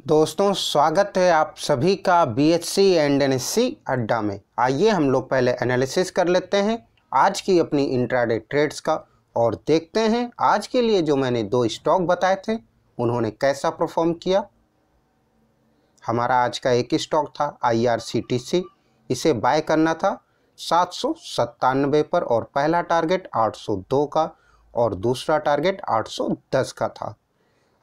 दोस्तों स्वागत है आप सभी का बीएचसी एंड एनएससी अड्डा में। आइए हम लोग पहले एनालिसिस कर लेते हैं आज की अपनी इंट्राडे ट्रेड्स का और देखते हैं आज के लिए जो मैंने दो स्टॉक बताए थे उन्होंने कैसा परफॉर्म किया। हमारा आज का एक स्टॉक था IRCTC, इसे बाय करना था 797 पर और पहला टारगेट 802 का और दूसरा टारगेट 810 का था।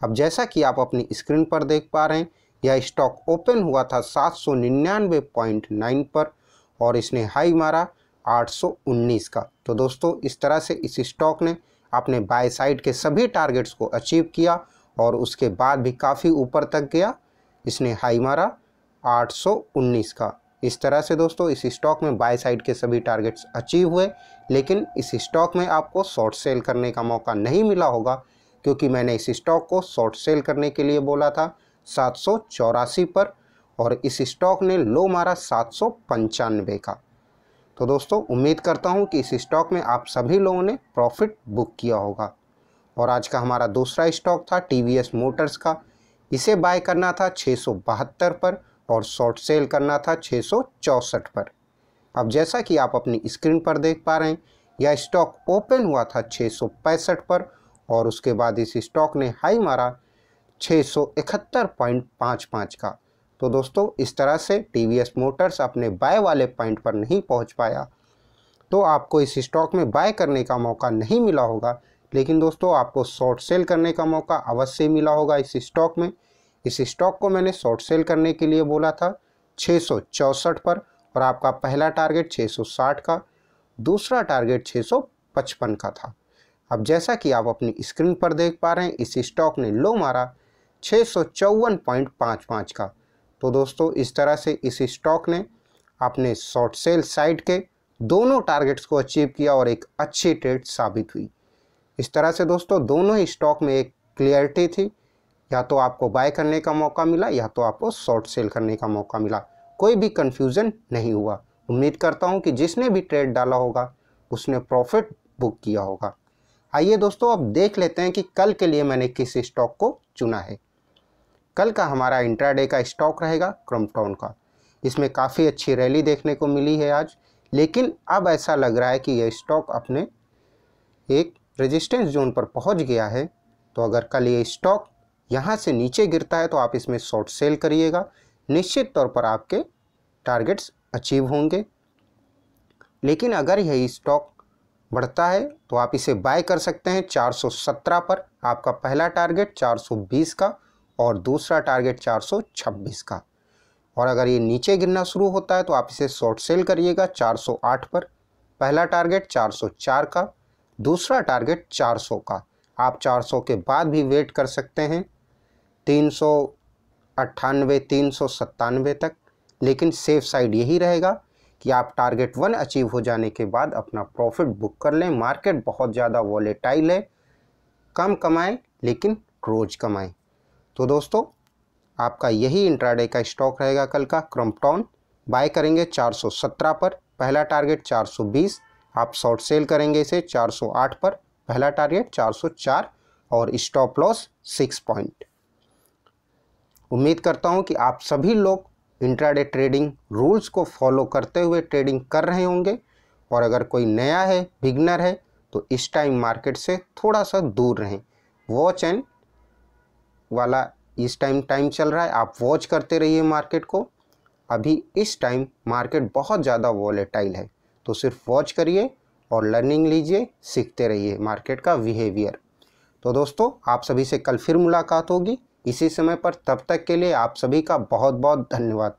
अब जैसा कि आप अपनी स्क्रीन पर देख पा रहे हैं यह स्टॉक ओपन हुआ था 799.9 पर और इसने हाई मारा 819 का। तो दोस्तों इस तरह से इस स्टॉक ने अपने बाय साइड के सभी टारगेट्स को अचीव किया और उसके बाद भी काफ़ी ऊपर तक गया, इसने हाई मारा 819 का। इस तरह से दोस्तों इस स्टॉक में बाय साइड के सभी टारगेट्स अचीव हुए, लेकिन इस स्टॉक में आपको शॉर्ट सेल करने का मौका नहीं मिला होगा क्योंकि मैंने इस स्टॉक को शॉर्ट सेल करने के लिए बोला था 784 पर और इस स्टॉक ने लो मारा 795 का। तो दोस्तों उम्मीद करता हूं कि इस स्टॉक में आप सभी लोगों ने प्रॉफिट बुक किया होगा। और आज का हमारा दूसरा स्टॉक था TVS मोटर्स का, इसे बाय करना था 672 पर और शॉर्ट सेल करना था 664 पर। अब जैसा कि आप अपनी स्क्रीन पर देख पा रहे हैं यह स्टॉक ओपन हुआ था 665 पर और उसके बाद इस स्टॉक ने हाई मारा 671.55 का। तो दोस्तों इस तरह से TVS मोटर्स अपने बाय वाले पॉइंट पर नहीं पहुंच पाया, तो आपको इस स्टॉक में बाय करने का मौका नहीं मिला होगा, लेकिन दोस्तों आपको शॉर्ट सेल करने का मौका अवश्य मिला होगा इस स्टॉक में। इस स्टॉक को मैंने शॉर्ट सेल करने के लिए बोला था 664 पर और आपका पहला टारगेट 660 का, दूसरा टारगेट 655 का था। अब जैसा कि आप अपनी स्क्रीन पर देख पा रहे हैं इस स्टॉक ने लो मारा 654.55 का। तो दोस्तों इस तरह से इस स्टॉक ने अपने शॉर्ट सेल साइड के दोनों टारगेट्स को अचीव किया और एक अच्छी ट्रेड साबित हुई। इस तरह से दोस्तों दोनों ही स्टॉक में एक क्लियरिटी थी, या तो आपको बाय करने का मौका मिला या तो आपको शॉर्ट सेल करने का मौका मिला, कोई भी कन्फ्यूज़न नहीं हुआ। उम्मीद करता हूँ कि जिसने भी ट्रेड डाला होगा उसने प्रॉफिट बुक किया होगा। आइए दोस्तों अब देख लेते हैं कि कल के लिए मैंने किस स्टॉक को चुना है। कल का हमारा इंट्राडे का स्टॉक रहेगा क्रम्पटन का। इसमें काफ़ी अच्छी रैली देखने को मिली है आज, लेकिन अब ऐसा लग रहा है कि यह स्टॉक अपने एक रेजिस्टेंस जोन पर पहुंच गया है। तो अगर कल ये स्टॉक यहाँ से नीचे गिरता है तो आप इसमें शॉर्ट सेल करिएगा, निश्चित तौर पर आपके टारगेट्स अचीव होंगे। लेकिन अगर यही स्टॉक बढ़ता है तो आप इसे बाय कर सकते हैं 417 पर, आपका पहला टारगेट 420 का और दूसरा टारगेट 426 का। और अगर ये नीचे गिरना शुरू होता है तो आप इसे शॉर्ट सेल करिएगा 408 पर, पहला टारगेट 404 का, दूसरा टारगेट 400 का। आप 400 के बाद भी वेट कर सकते हैं 398 397 तक, लेकिन सेफ साइड यही रहेगा कि आप टारगेट 1 अचीव हो जाने के बाद अपना प्रॉफिट बुक कर लें। मार्केट बहुत ज़्यादा वॉलेटाइल है, कम कमाएं लेकिन रोज कमाएं। तो दोस्तों आपका यही इंट्राडे का स्टॉक रहेगा कल का क्रम्पटन। बाय करेंगे 417 पर, पहला टारगेट 420, आप शॉर्ट सेल करेंगे इसे 408 पर, पहला टारगेट 404 और स्टॉप लॉस 6 पॉइंट। उम्मीद करता हूं कि आप सभी लोग इंट्राडे ट्रेडिंग रूल्स को फॉलो करते हुए ट्रेडिंग कर रहे होंगे। और अगर कोई नया है, बिगनर है, तो इस टाइम मार्केट से थोड़ा सा दूर रहें। वॉच एंड वाला इस टाइम चल रहा है, आप वॉच करते रहिए मार्केट को। अभी इस टाइम मार्केट बहुत ज़्यादा वॉलेटाइल है, तो सिर्फ वॉच करिए और लर्निंग लीजिए, सीखते रहिए मार्केट का बिहेवियर। तो दोस्तों आप सभी से कल फिर मुलाकात होगी इसी समय पर। तब तक के लिए आप सभी का बहुत बहुत धन्यवाद।